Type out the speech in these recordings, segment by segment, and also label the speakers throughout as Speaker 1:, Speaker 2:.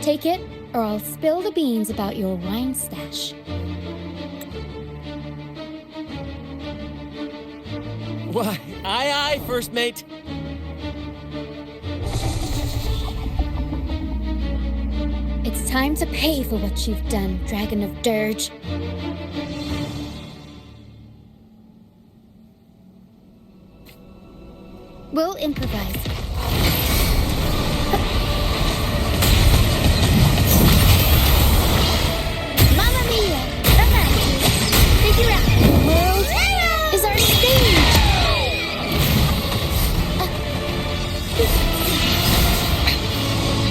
Speaker 1: Take it, or I'll spill the beans about your wine stash.
Speaker 2: Why, aye, first mate.
Speaker 1: It's time to pay for what you've done, Dragon of Dirge. We'll improvise. Mamma mia! Avanti! Figure out the world is our stage!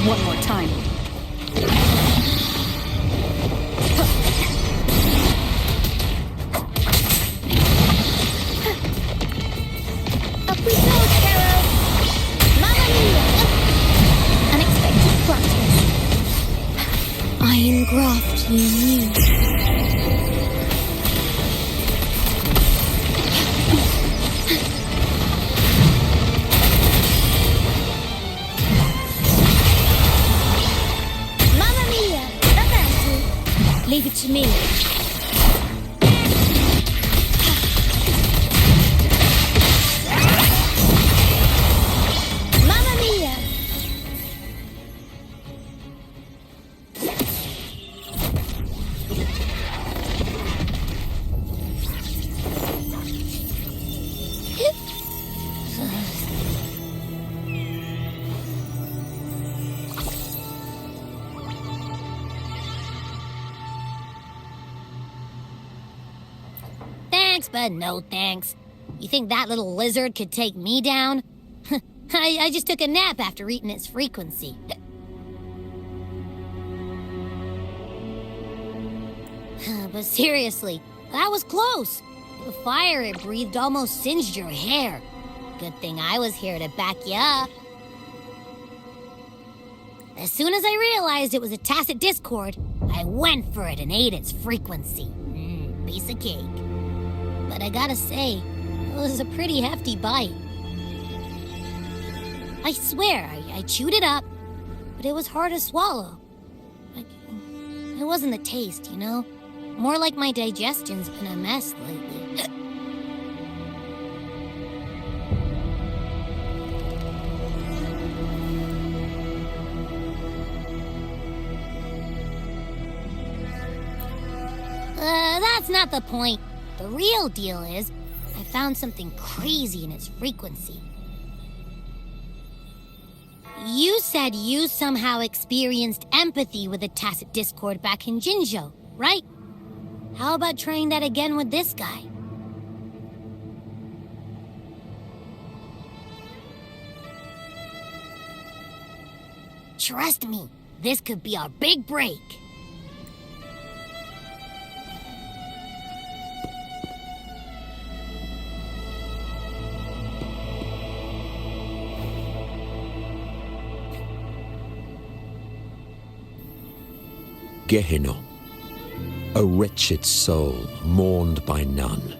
Speaker 3: One more time.
Speaker 1: Up we go, Sparrow! Mamma mia! Unexpected plot twist. I engraft you new. Mamma mia! Avanti! Leave it to me. Mamma mia!
Speaker 4: Thanks, but no thanks. You think that little lizard could take me down? I just took a nap after eating its frequency. But seriously, that was close. The fire it breathed almost singed your hair. Good thing I was here to back you up. As soon as I realized it was a tacit discord, I went for it and ate its frequency. Piece of cake. But I gotta say, it was a pretty hefty bite. I swear, I chewed it up, but it was hard to swallow. It wasn't the taste, you know? More like my digestion's been a mess lately. That's not the point. The real deal is, I found something crazy in its frequency. You said you somehow experienced empathy with the tacit discord back in Jinzhou, right? How about trying that again with this guy? Trust me, this could be our big break.
Speaker 5: Gehenna, a wretched soul mourned by none.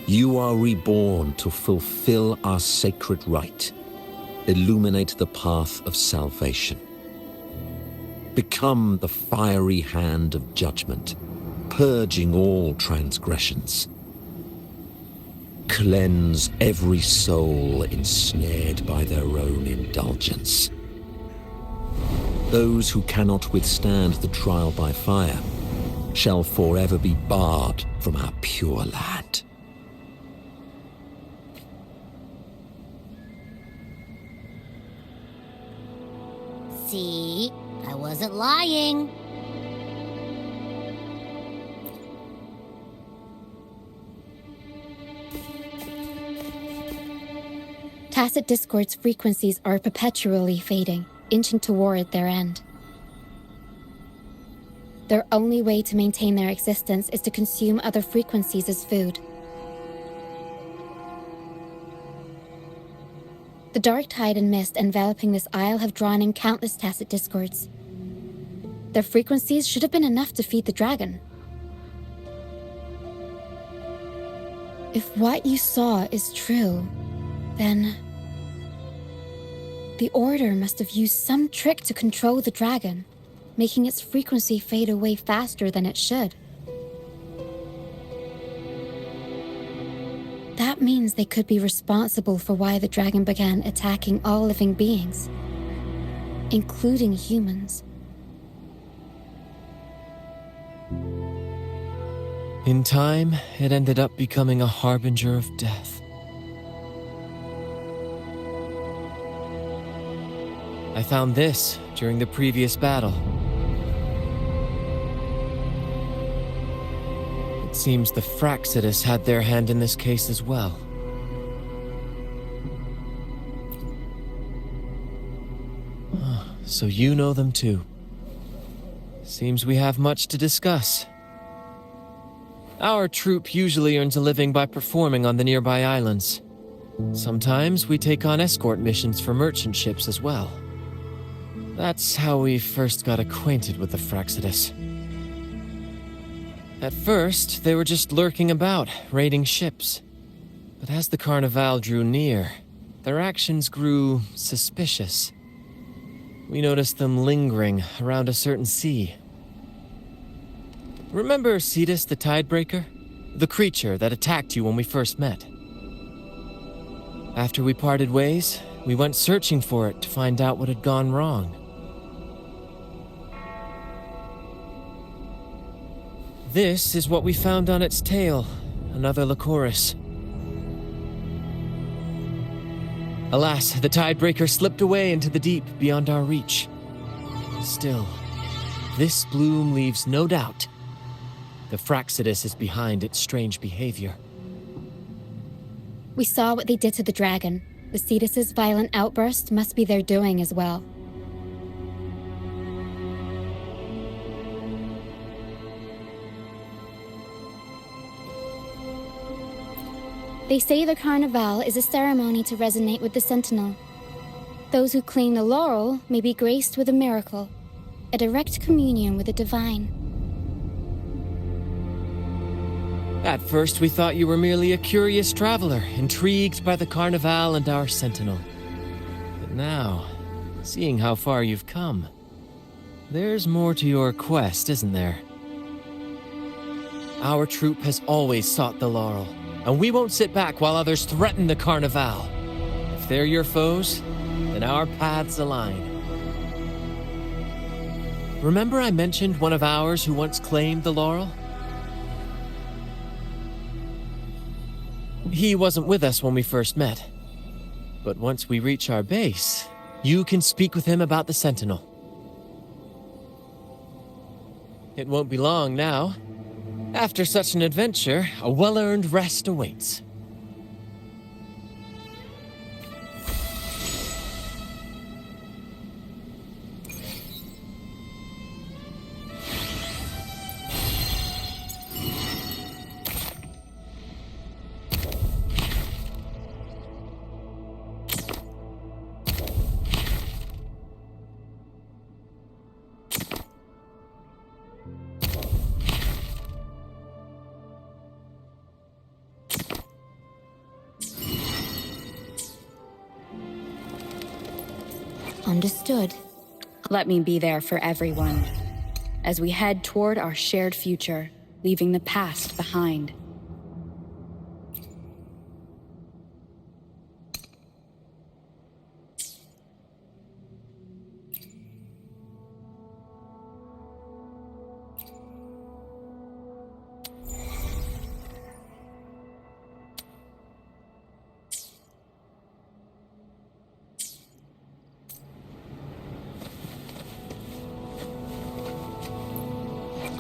Speaker 5: You are reborn to fulfill our sacred rite, illuminate the path of salvation. Become the fiery hand of judgment, purging all transgressions. Cleanse every soul ensnared by their own indulgence. Those who cannot withstand the trial by fire shall forever be barred from our pure land.
Speaker 4: See? I wasn't lying.
Speaker 1: Tacit discord's frequencies are perpetually fading, inching toward their end. Their only way to maintain their existence is to consume other frequencies as food. The dark tide and mist enveloping this isle have drawn in countless tacit discords. Their frequencies should have been enough to feed the dragon. If what you saw is true, then The Order must have used some trick to control the dragon, making its frequency fade away faster than it should. That means they could be responsible for why the dragon began attacking all living beings, including humans.
Speaker 2: In time, it ended up becoming a harbinger of death. I found this during the previous battle. It seems the Fractsidus had their hand in this case as well. So you know them too. Seems we have much to discuss. Our troop usually earns a living by performing on the nearby islands. Sometimes we take on escort missions for merchant ships as well. That's how we first got acquainted with the Fractsidus. At first, they were just lurking about, raiding ships. But as the Carnival drew near, their actions grew suspicious. We noticed them lingering around a certain sea. Remember Cetus the Tidebreaker? The creature that attacked you when we first met? After we parted ways, we went searching for it to find out what had gone wrong. This is what we found on its tail, another Lycoris. Alas, the Tidebreaker slipped away into the deep beyond our reach. Still, this bloom leaves no doubt. The Fractsidus is behind its strange behavior.
Speaker 1: We saw what they did to the dragon. The Cetus's violent outburst must be their doing as well. They say the Carnival is a ceremony to resonate with the Sentinel. Those who claim the laurel may be graced with a miracle, a direct communion with the divine.
Speaker 2: At first, we thought you were merely a curious traveler, intrigued by the Carnival and our Sentinel. But now, seeing how far you've come, there's more to your quest, isn't there? Our troop has always sought the laurel, and we won't sit back while others threaten the Carnival. If they're your foes, then our paths align. Remember I mentioned one of ours who once claimed the laurel? He wasn't with us when we first met. But once we reach our base, you can speak with him about the Sentinel. It won't be long now. After such an adventure, a well-earned rest awaits.
Speaker 1: Understood.
Speaker 3: Let me be there for everyone, as we head toward our shared future, leaving the past behind.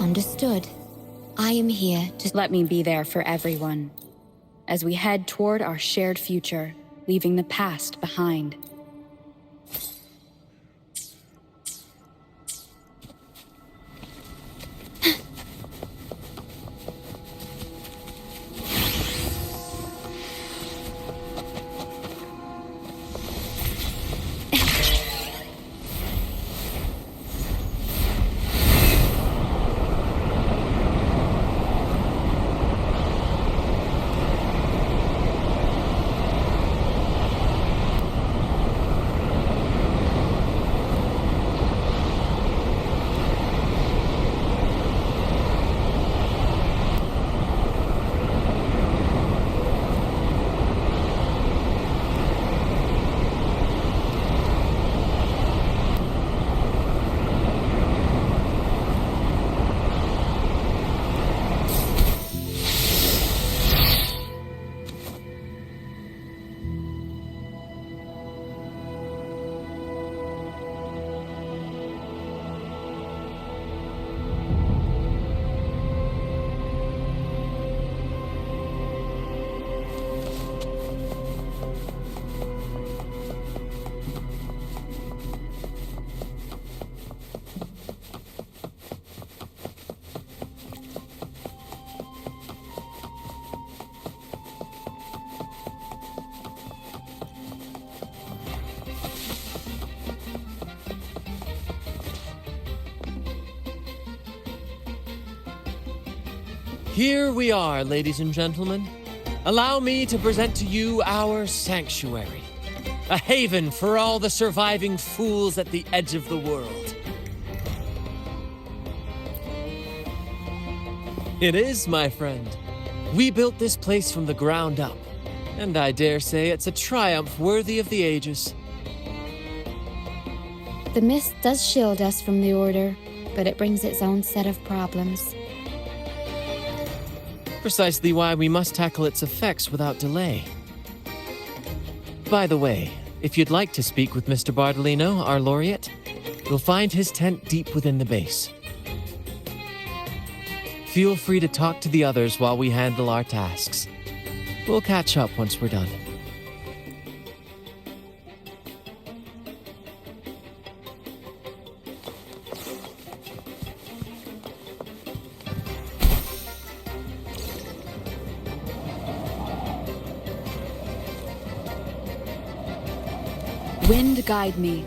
Speaker 1: Understood. I am here to...
Speaker 3: Let me be there for everyone, as we head toward our shared future, leaving the past behind.
Speaker 2: Here we are, ladies and gentlemen. Allow me to present to you our sanctuary. A haven for all the surviving fools at the edge of the world. It is, my friend. We built this place from the ground up, and I dare say it's a triumph worthy of the ages.
Speaker 1: The mist does shield us from the Order, but it brings its own set of problems.
Speaker 2: Precisely why we must tackle its effects without delay. By the way, if you'd like to speak with Mr. Bardolino, our laureate, you'll find his tent deep within the base. Feel free to talk to the others while we handle our tasks. We'll catch up once we're done.
Speaker 3: Wind guide me.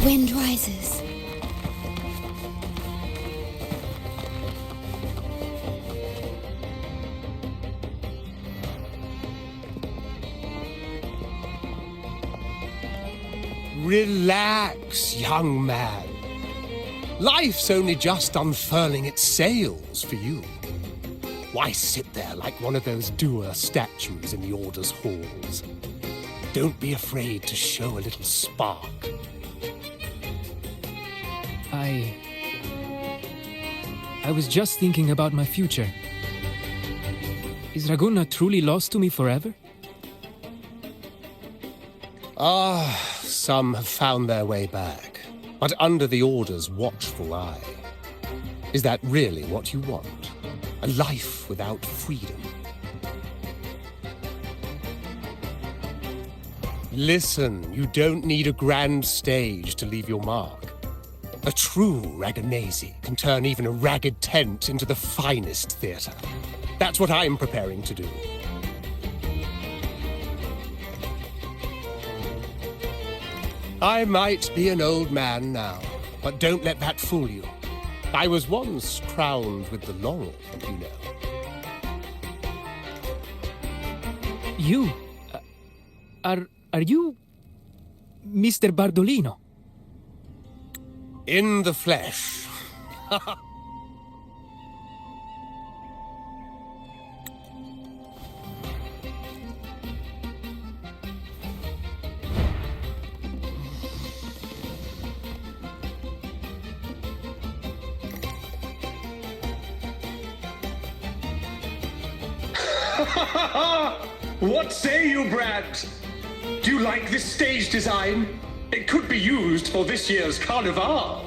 Speaker 1: Wind rises.
Speaker 6: Relax, young man. Life's only just unfurling its sails for you. Why sit there like one of those dour statues in the Order's halls? Don't be afraid to show a little spark.
Speaker 7: I was just thinking about my future. Is Raguna truly lost to me forever?
Speaker 6: Some have found their way back, but under the Order's watchful eye. Is that really what you want? A life without freedom? Listen, you don't need a grand stage to leave your mark. A true Raganese can turn even a ragged tent into the finest theatre. That's what I'm preparing to do. I might be an old man now, but don't let that fool you. I was once crowned with the laurel, you know.
Speaker 7: You? Are you Mr. Bardolino?
Speaker 6: In the flesh.
Speaker 8: What say you, Brad? Do you like this stage design? It could be used for this year's carnival.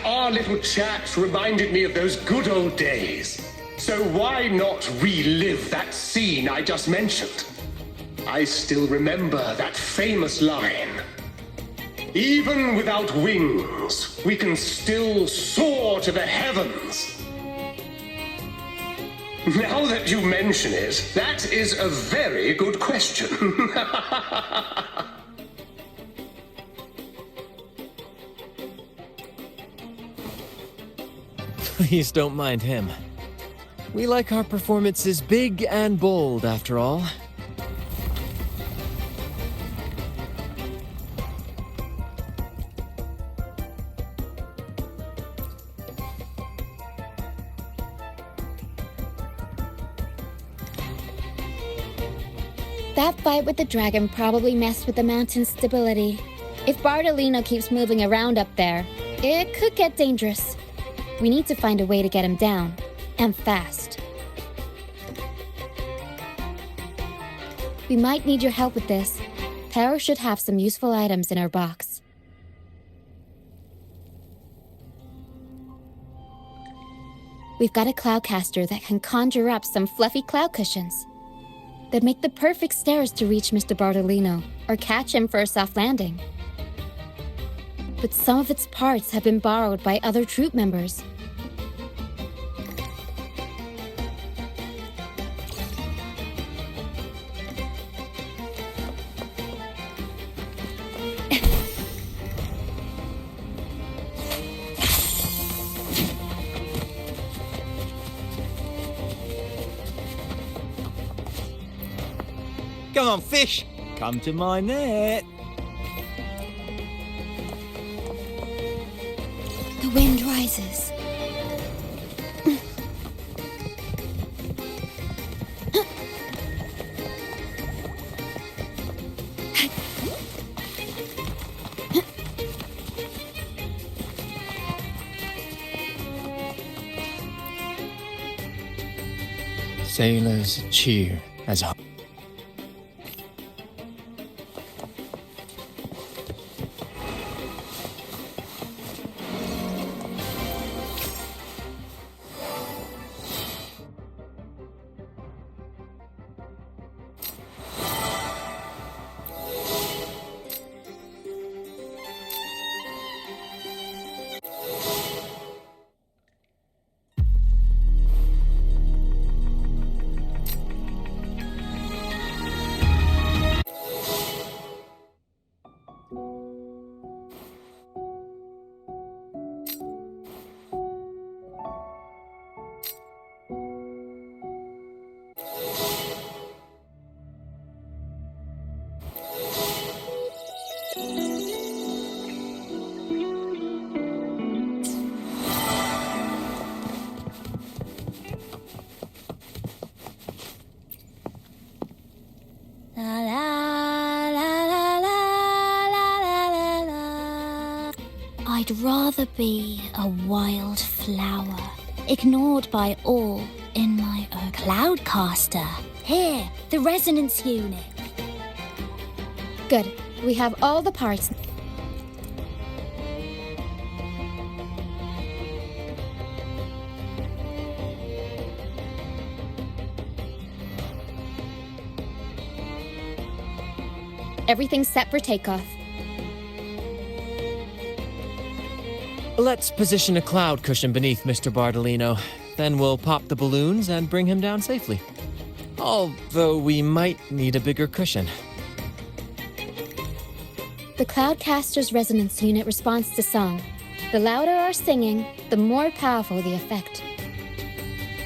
Speaker 8: Our little chat reminded me of those good old days. So why not relive that scene I just mentioned? I still remember that famous line. Even without wings, we can still soar to the heavens. Now that you mention it, that is a very good question.
Speaker 2: Please don't mind him. We like our performances big and bold, after all.
Speaker 1: That fight with the dragon probably messed with the mountain's stability. If Bardolino keeps moving around up there, it could get dangerous. We need to find a way to get him down, and fast. We might need your help with this. Taro should have some useful items in her box. We've got a cloudcaster that can conjure up some fluffy cloud cushions. They'd make the perfect stairs to reach Mr. Bardolino, or catch him for a soft landing. But some of its parts have been borrowed by other troop members.
Speaker 9: Come on, fish! Come to my net!
Speaker 1: The wind rises.
Speaker 2: Sailors cheer as a...
Speaker 1: I'd rather be a wild flower, ignored by all in my own.
Speaker 4: Cloudcaster. Here, the resonance unit.
Speaker 1: Good. We have all the parts. Everything's set for takeoff.
Speaker 2: Let's position a cloud cushion beneath Mr. Bardolino. Then we'll pop the balloons and bring him down safely. Although we might need a bigger cushion.
Speaker 1: The Cloudcaster's resonance unit responds to song. The louder our singing, the more powerful the effect.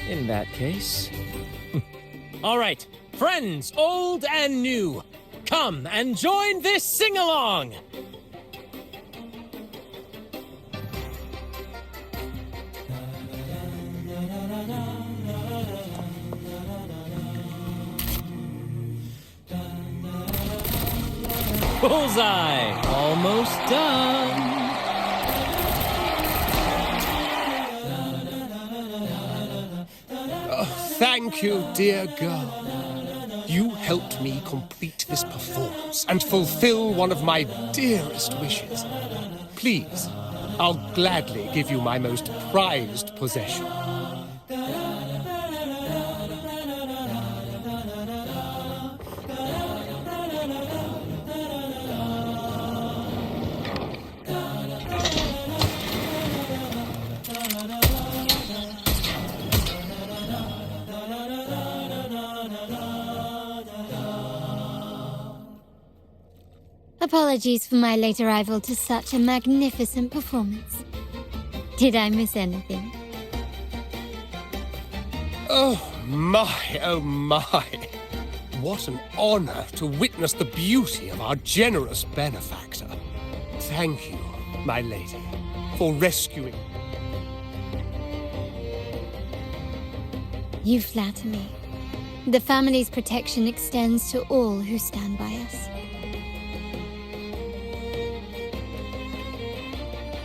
Speaker 2: In that case... All right, friends, old and new, come and join this sing-along! Bullseye! Almost done!
Speaker 6: Thank you, dear girl. You helped me complete this performance and fulfill one of my dearest wishes. Please, I'll gladly give you my most prized possession.
Speaker 10: Apologies for my late arrival to such a magnificent performance. Did I miss anything?
Speaker 6: Oh my, oh my. What an honor to witness the beauty of our generous benefactor. Thank you, my lady, for rescuing.
Speaker 10: You flatter me. The family's protection extends to all who stand by us.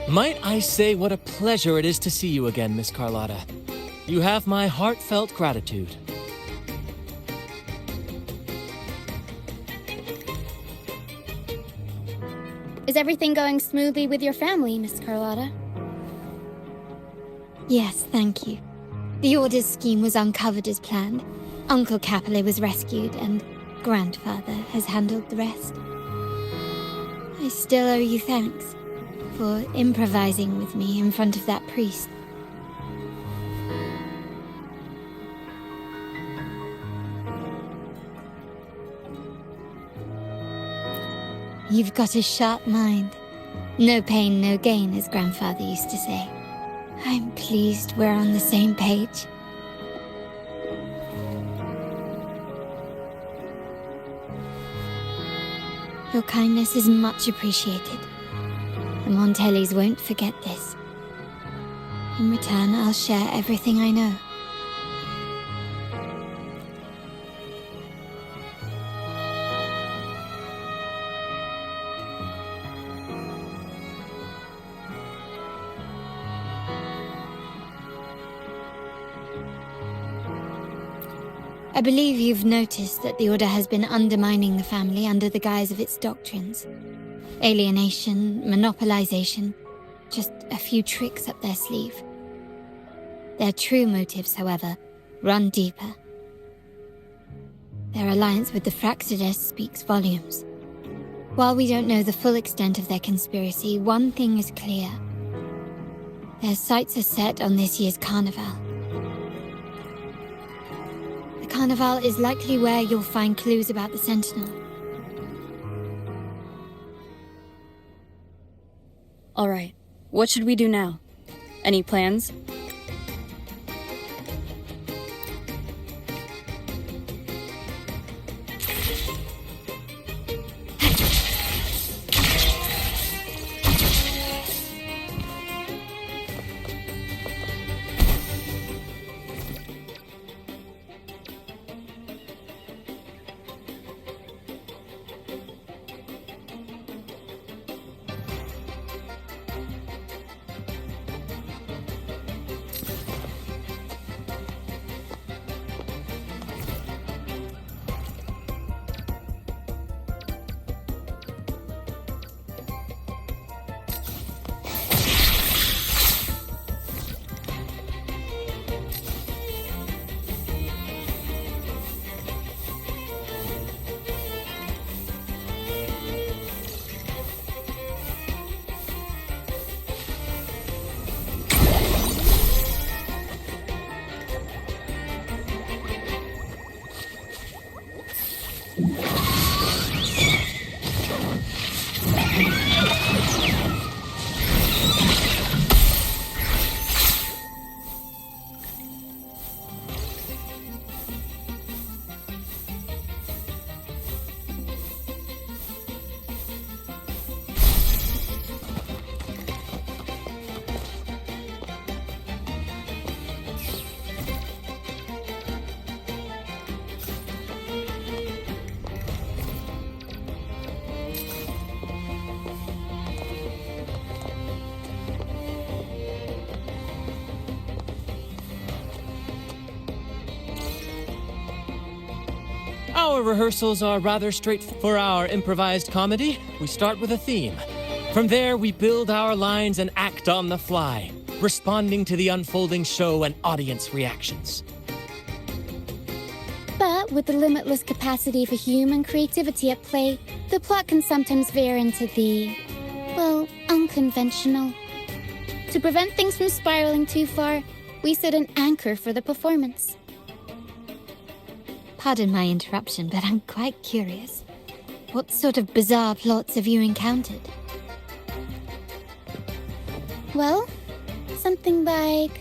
Speaker 2: Might I say what a pleasure it is to see you again, Miss Carlotta. You have my heartfelt gratitude.
Speaker 1: Is everything going smoothly with your family, Miss Carlotta?
Speaker 10: Yes, thank you. The Order's scheme was uncovered as planned. Uncle Capulet was rescued, and Grandfather has handled the rest. I still owe you thanks for improvising with me in front of that priest. You've got a sharp mind. No pain, no gain, as Grandfather used to say. I'm pleased we're on the same page. Your kindness is much appreciated. The Montellis won't forget this. In return, I'll share everything I know. I believe you've noticed that the Order has been undermining the family under the guise of its doctrines. Alienation, monopolization, just a few tricks up their sleeve. Their true motives, however, run deeper. Their alliance with the Fraxides speaks volumes. While we don't know the full extent of their conspiracy, one thing is clear. Their sights are set on this year's carnival. The carnival is likely where you'll find clues about the Sentinel.
Speaker 3: All right, what should we do now? Any plans?
Speaker 2: Our rehearsals are rather straightforward. For our improvised comedy, we start with a theme. From there, we build our lines and act on the fly, responding to the unfolding show and audience reactions.
Speaker 1: But with the limitless capacity for human creativity at play, the plot can sometimes veer into the, well, unconventional. To prevent things from spiraling too far, we set an anchor for the performance.
Speaker 10: Pardon my interruption, but I'm quite curious. What sort of bizarre plots have you encountered?
Speaker 1: Well, something like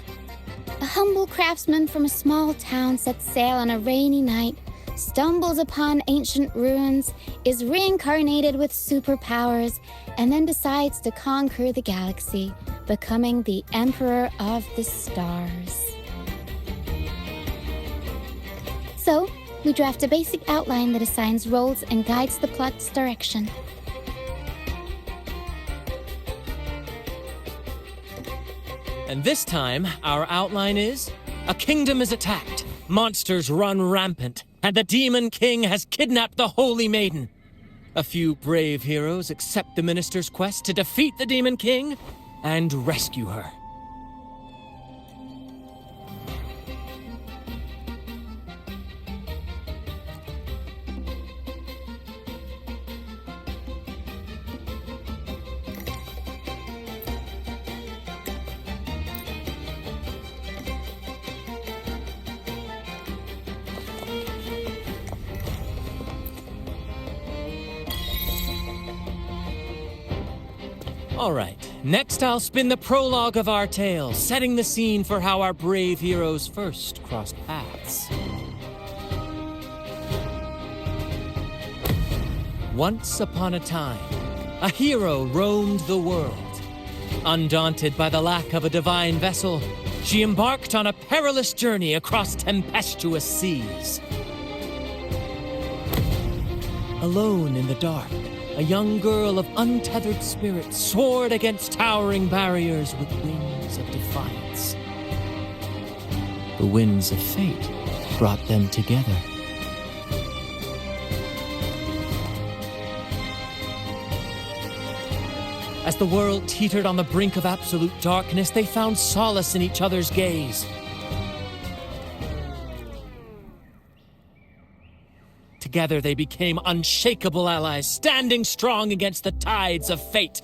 Speaker 1: A humble craftsman from a small town sets sail on a rainy night, stumbles upon ancient ruins, is reincarnated with superpowers, and then decides to conquer the galaxy, becoming the Emperor of the Stars. So, we draft a basic outline that assigns roles and guides the plot's direction.
Speaker 2: And this time, our outline is: a kingdom is attacked, monsters run rampant, and the Demon King has kidnapped the Holy Maiden. A few brave heroes accept the minister's quest to defeat the Demon King and rescue her. All right, next I'll spin the prologue of our tale, setting the scene for how our brave heroes first crossed paths. Once upon a time, a hero roamed the world. Undaunted by the lack of a divine vessel, she embarked on a perilous journey across tempestuous seas. Alone in the dark, a young girl of untethered spirit soared against towering barriers with wings of defiance. The winds of fate brought them together. As the world teetered on the brink of absolute darkness, they found solace in each other's gaze. Together they became unshakable allies, standing strong against the tides of fate.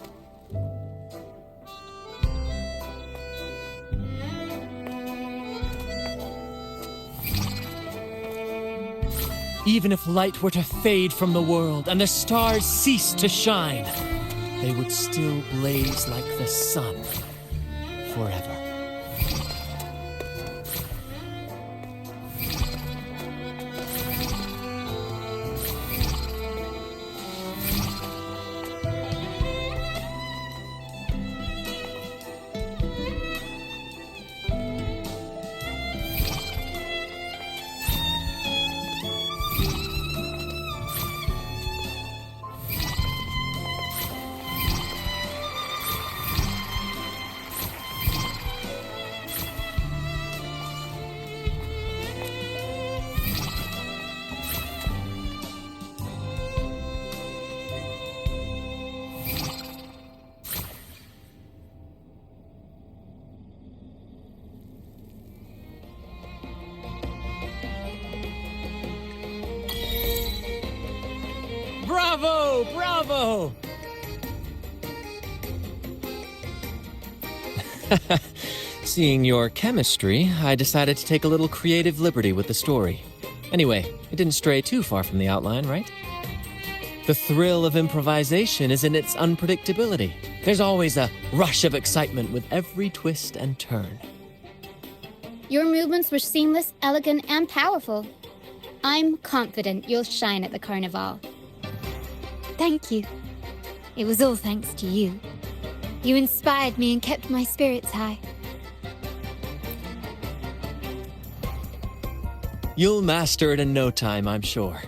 Speaker 2: Even if light were to fade from the world and the stars cease to shine, they would still blaze like the sun forever. Bravo! Bravo! Seeing your chemistry, I decided to take a little creative liberty with the story. Anyway, it didn't stray too far from the outline, right? The thrill of improvisation is in its unpredictability. There's always a rush of excitement with every twist and turn.
Speaker 1: Your movements were seamless, elegant, and powerful. I'm confident you'll shine at the carnival.
Speaker 10: Thank you. It was all thanks to you. You inspired me and kept my spirits high.
Speaker 2: You'll master it in no time, I'm sure.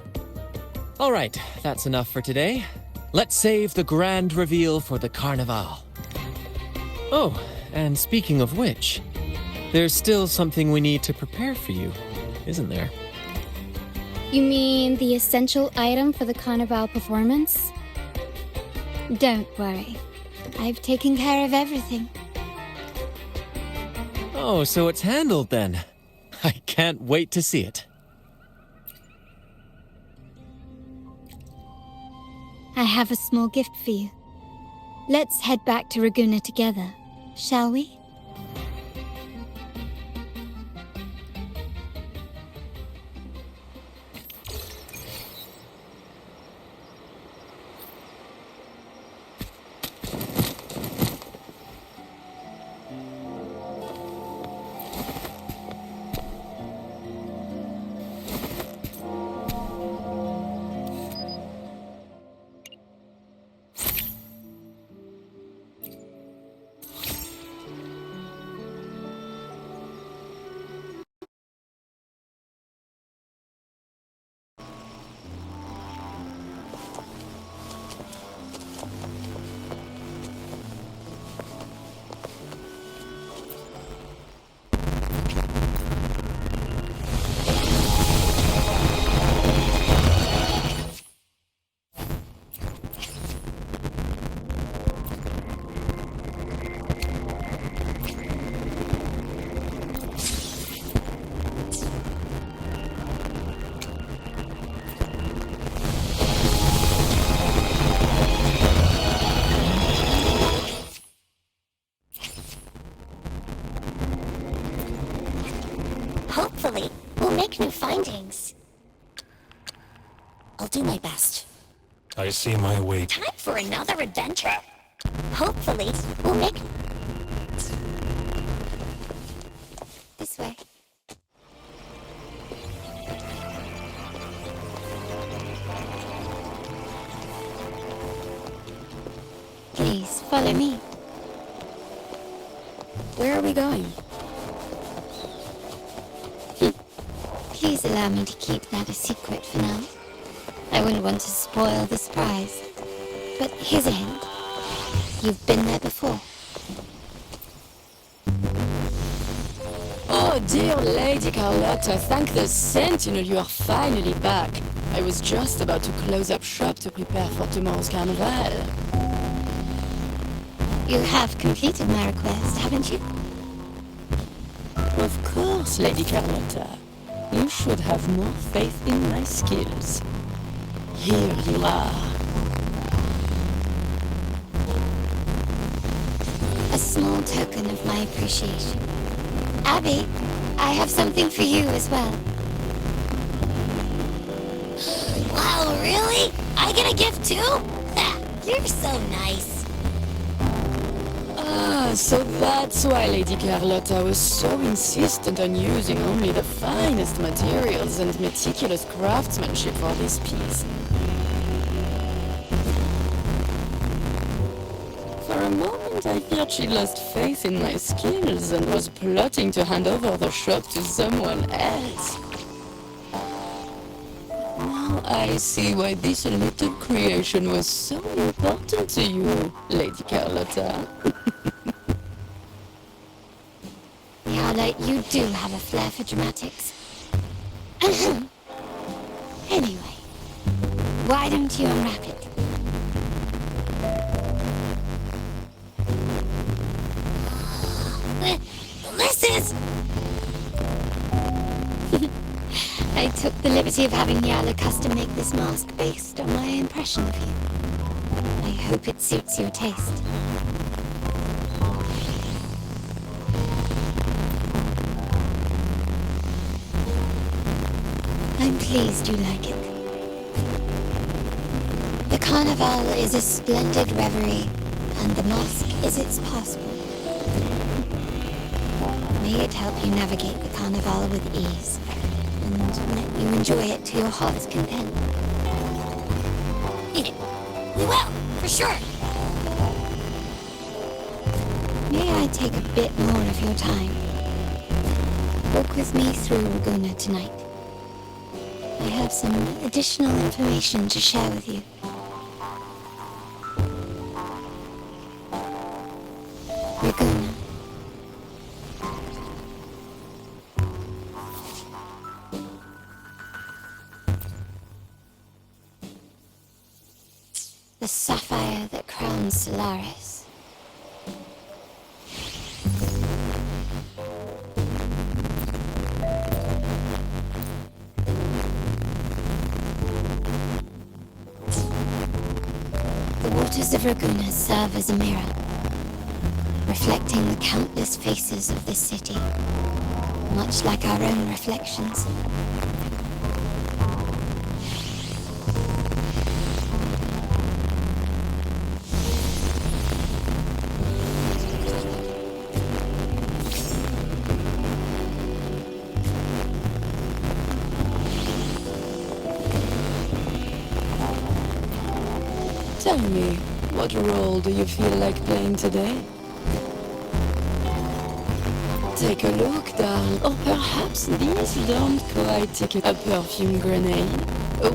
Speaker 2: All right, that's enough for today. Let's save the grand reveal for the carnival. Oh, and speaking of which, there's still something we need to prepare for you, isn't there?
Speaker 1: You mean the essential item for the carnival performance?
Speaker 10: Don't worry. I've taken care of everything.
Speaker 2: Oh, so it's handled then. I can't wait to see it.
Speaker 10: I have a small gift for you. Let's head back to Raguna together, shall we?
Speaker 4: Hopefully, we'll make new findings. I'll do my best.
Speaker 11: I see my way.
Speaker 4: Time for another adventure. Hopefully, we'll make...
Speaker 10: This way. Please, follow me.
Speaker 3: Where are we going?
Speaker 10: Please allow me to keep that a secret for now. I wouldn't want to spoil the surprise. But here's a hint. You've been there before.
Speaker 3: Oh, dear Lady Carlotta, thank the Sentinel you are finally back. I was just about to close up shop to prepare for tomorrow's carnival.
Speaker 10: You have completed my request, haven't you?
Speaker 3: Of course, Lady Carlotta. You should have more faith in my skills. Here you are.
Speaker 10: A small token of my appreciation. Abby, I have something for you as well.
Speaker 4: Wow, really? I get a gift too? You're so nice.
Speaker 3: Ah, so that's why Lady Carlotta was so insistent on using only the finest materials and meticulous craftsmanship for this piece. For a moment, I feared she lost faith in my skills and was plotting to hand over the shop to someone else. Now I see why this little creation was so important to you, Lady Carlotta.
Speaker 10: Carla, you do have a flair for dramatics. Anyway, why don't you unwrap it?
Speaker 4: This is...
Speaker 10: I took the liberty of having Yala custom make this mask based on my impression of you. I hope it suits your taste. I'm pleased you like it. The carnival is a splendid reverie, and the mask is its passport. May it help you navigate the carnival with ease, and let you enjoy it to your heart's content.
Speaker 4: We will, for sure.
Speaker 10: May I take a bit more of your time? Walk with me through Laguna tonight. I have some additional information to share with you. Laguna. The sapphire that crowns Solaris. The waters of Laguna serve as a mirror, reflecting the countless faces of this city, much like our own reflections.
Speaker 3: Tell me, what role do you feel like playing today? Take a look, darling. Or perhaps these don't quite take a perfume grenade.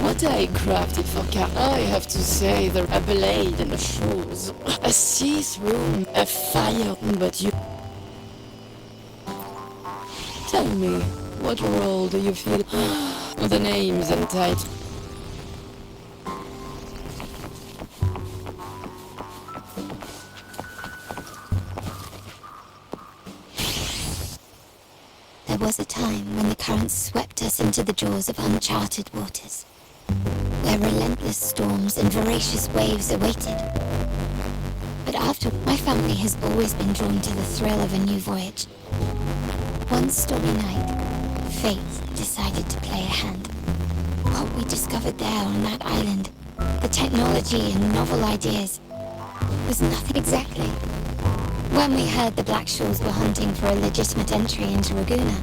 Speaker 3: What I crafted for Car, I have to say, a blade and a shoes, a see-through, a fire, but you... Tell me, what role do you feel... The names and titles...
Speaker 10: There was a time when the currents swept us into the jaws of uncharted waters, where relentless storms and voracious waves awaited. But after, my family has always been drawn to the thrill of a new voyage. One stormy night, Fate decided to play a hand. What we discovered there on that island, the technology and novel ideas, was nothing exactly. When we heard the Blackshaws were hunting for a legitimate entry into Raguna,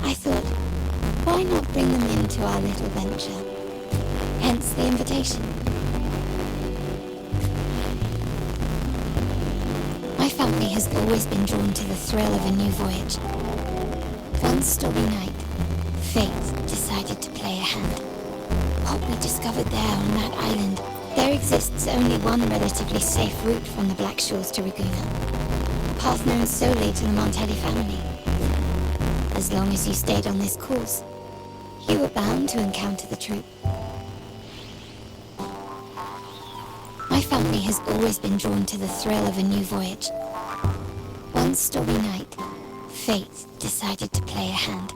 Speaker 10: I thought, why not bring them into our little venture? Hence the invitation. My family has always been drawn to the thrill of a new voyage. One stormy night, fate decided to play a hand. What we discovered there on that island, there exists only one relatively safe route from the Blackshaws to Raguna. A path known solely to the Montelli family. As long as you stayed on this course, you were bound to encounter the troop. My family has always been drawn to the thrill of a new voyage. One stormy night, fate decided to play a hand.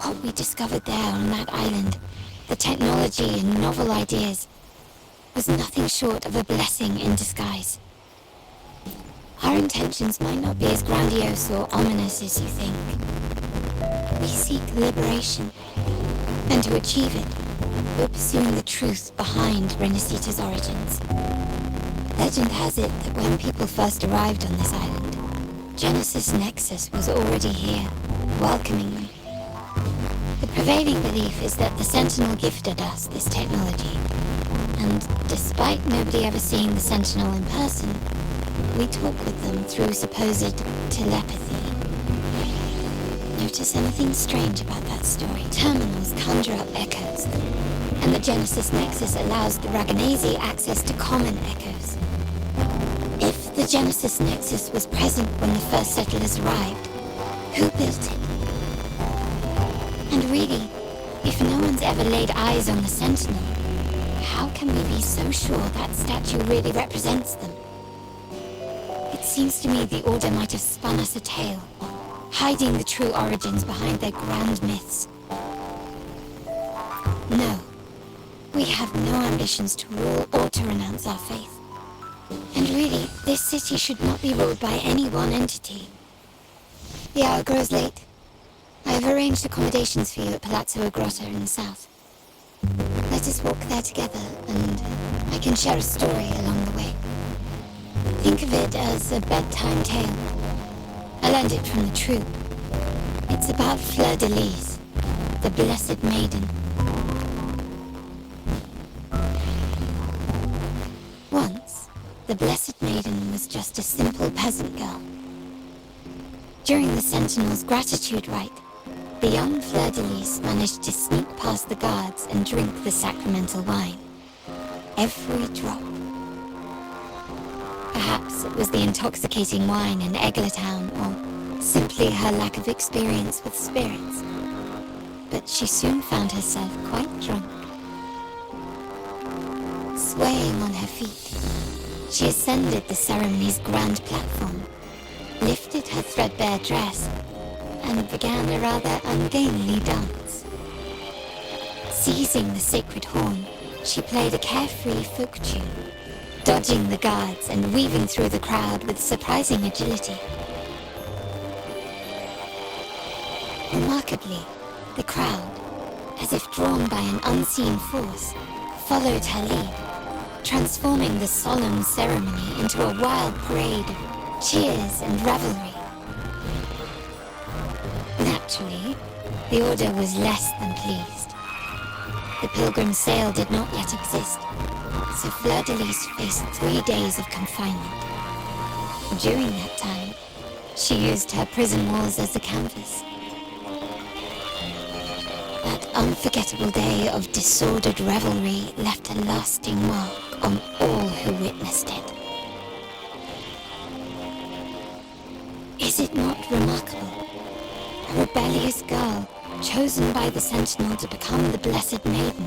Speaker 10: What we discovered there on that island, the technology and novel ideas, was nothing short of a blessing in disguise. Our intentions might not be as grandiose or ominous as you think. We seek liberation, and to achieve it, we're pursuing the truth behind Renacita's origins. Legend has it that when people first arrived on this island, Genesis Nexus was already here, welcoming them. The prevailing belief is that the Sentinel gifted us this technology, and despite nobody ever seeing the Sentinel in person, we talk with them through supposed telepathy. Notice anything strange about that story? Terminals conjure up echoes, and the Genesis Nexus allows the Raganese access to common echoes. If the Genesis Nexus was present when the first settlers arrived, who built it? And really, if no one's ever laid eyes on the Sentinel, how can we be so sure that statue really represents them? It seems to me the Order might have spun us a tale, hiding the true origins behind their grand myths. No, we have no ambitions to rule or to renounce our faith. And really, this city should not be ruled by any one entity. The hour grows late. I have arranged accommodations for you at Palazzo Agrotta in the south. Let us walk there together, and I can share a story along the way. Think of it as a bedtime tale. I learned it from the troop. It's about Fleur de Lis, the Blessed Maiden. Once, the Blessed Maiden was just a simple peasant girl. During the Sentinel's gratitude rite, the young Fleur de Lis managed to sneak past the guards and drink the sacramental wine. Every drop. Perhaps it was the intoxicating wine in Eglatown, or simply her lack of experience with spirits. But she soon found herself quite drunk. Swaying on her feet, she ascended the ceremony's grand platform, lifted her threadbare dress, and began a rather ungainly dance. Seizing the sacred horn, she played a carefree folk tune, dodging the guards and weaving through the crowd with surprising agility. Remarkably, the crowd, as if drawn by an unseen force, followed her lead, transforming the solemn ceremony into a wild parade of cheers and revelry. Naturally, the Order was less than pleased. The pilgrim sale did not yet exist, so Fleur de Lis faced 3 days of confinement. During that time, she used her prison walls as a canvas. That unforgettable day of disordered revelry left a lasting mark on all who witnessed it. Is it not remarkable? A rebellious girl, chosen by the Sentinel to become the Blessed Maiden.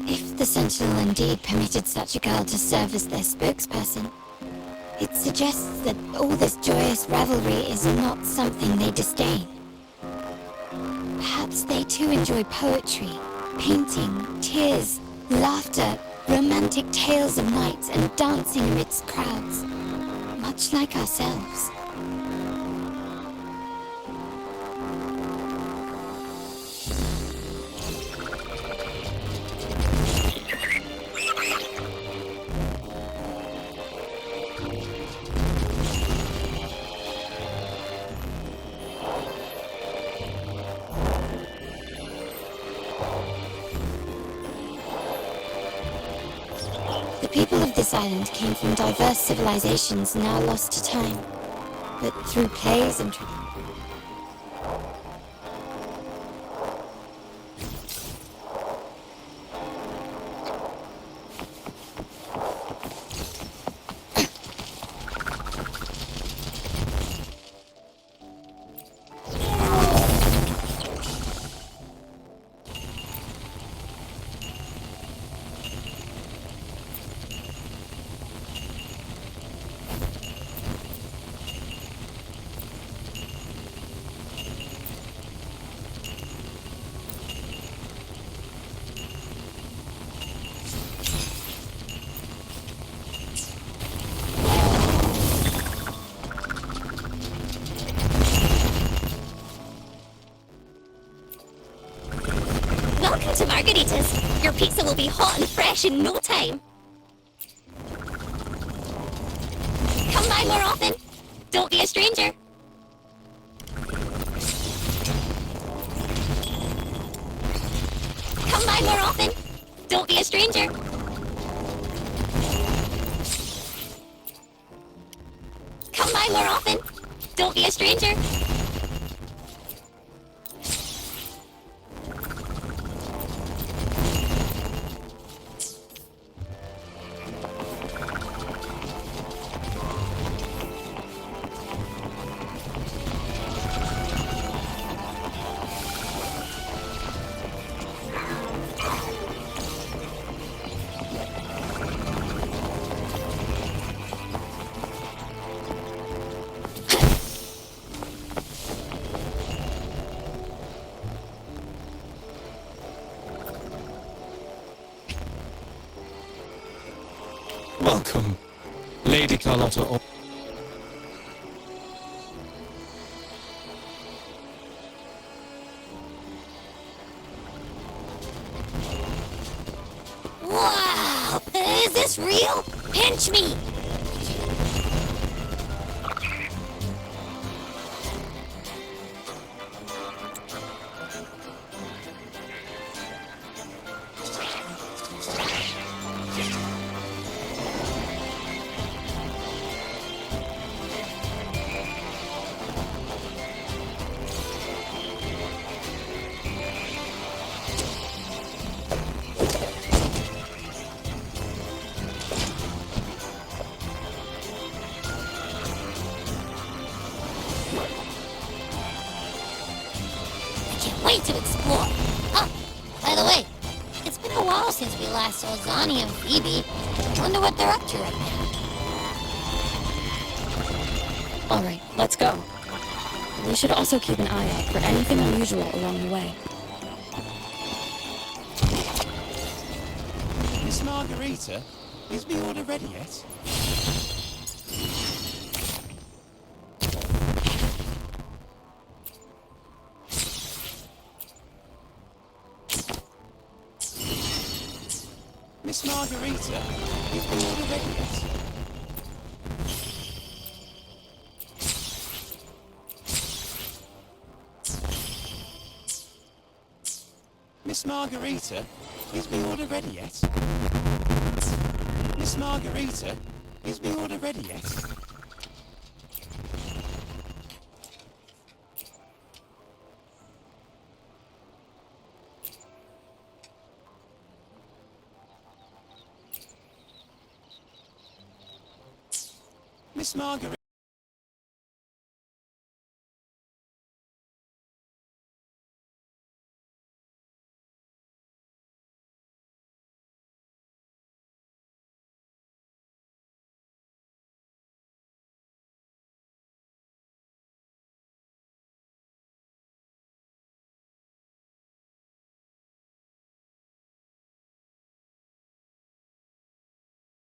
Speaker 10: If the Sentinel indeed permitted such a girl to serve as their spokesperson, it suggests that all this joyous revelry is not something they disdain. Perhaps they too enjoy poetry, painting, tears, laughter, romantic tales of nights, and dancing amidst crowds, much like ourselves. this island came from diverse civilizations now lost to time. But through plays and
Speaker 4: Welcome to Margaritas. Your pizza will be hot and fresh in no time. Come by more often. Don't be a stranger. Come by more often. Don't be a stranger. Come by more often. Don't be a stranger.
Speaker 11: Welcome, Lady Carlotta.
Speaker 4: Wow! Is this real? Pinch me! Wait to explore. Oh, by the way, it's been a while since we last saw Zani and Phoebe. Wonder what they're up to right now.
Speaker 3: Alright, let's go. We should also keep an eye out for anything unusual along the way.
Speaker 9: Miss Margarita, is the order ready yet? Miss Margarita, is the order ready yet? Miss Margarita, is the order ready yet? Miss Margarita, is the order ready yet? Miss Margarita.